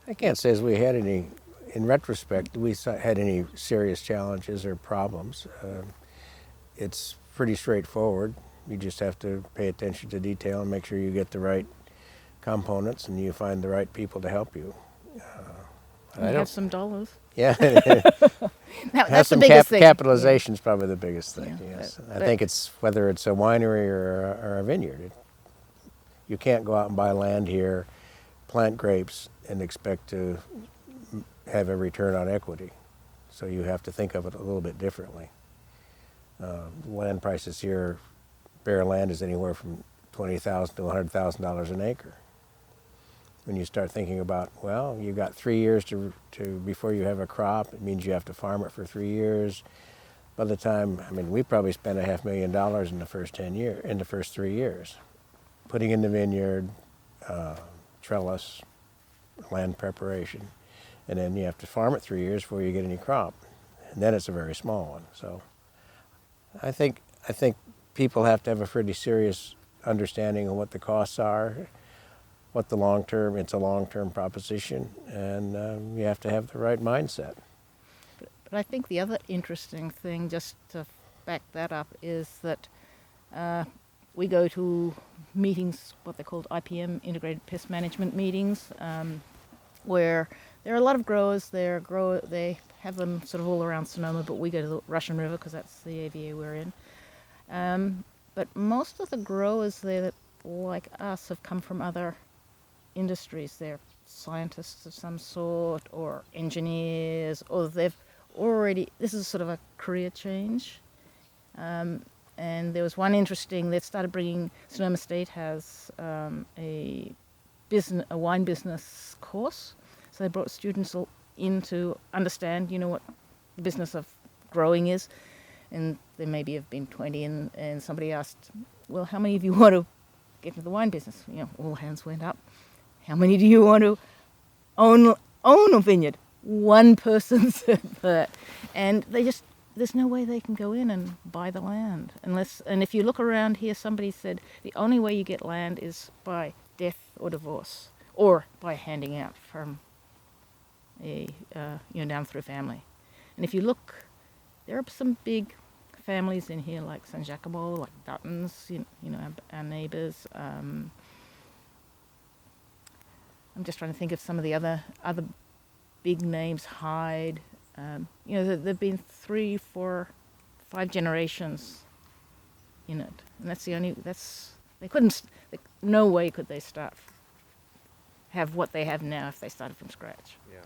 I can't say as we had any, in retrospect, had any serious challenges or problems. It's pretty straightforward. You just have to pay attention to detail and make sure you get the right components and you find the right people to help you. You have some dollars. Yeah, That's have the some biggest thing. capitalization is probably the biggest thing. Yeah, Yes, I but- think it's whether it's a winery or a vineyard. You can't go out and buy land here, plant grapes, and expect to have a return on equity. So you have to think of it a little bit differently. Land prices here, bare land is anywhere from $20,000 to $100,000 an acre. When you start thinking about, well, you've got 3 years to before you have a crop, it means you have to farm it for 3 years. By the time, I mean, we probably spent $500,000 in the first 3 years, putting in the vineyard, trellis, land preparation, and then you have to farm it 3 years before you get any crop, and then it's a very small one. So, I think people have to have a pretty serious understanding of what the costs are, what it's a long-term proposition, and you have to have the right mindset. But I think the other interesting thing, just to back that up, is that we go to meetings, what they're called IPM, Integrated Pest Management meetings, where there are a lot of growers. They have them sort of all around Sonoma, but we go to the Russian River because that's the AVA we're in. But most of the growers there, that, like us, have come from other industries. They're scientists of some sort, or engineers, or they've already, this is sort of a career change. And there was one interesting, they started bringing, Sonoma State has a wine business course. So they brought students in to understand, what the business of growing is. And there maybe have been 20, and somebody asked, well, how many of you want to get into the wine business? All hands went up. How many do you want to own a vineyard? One person said that. And there's no way they can go in and buy the land. And if you look around here, somebody said the only way you get land is by death or divorce, or by handing out from down through family. And if you look, there are some big families in here, like San Giacomo, like Duttons, our neighbours. I'm just trying to think of some of the other big names. Hyde. There've been 3, 4, 5 generations in it, and no way could they have what they have now if they started from scratch. Yeah.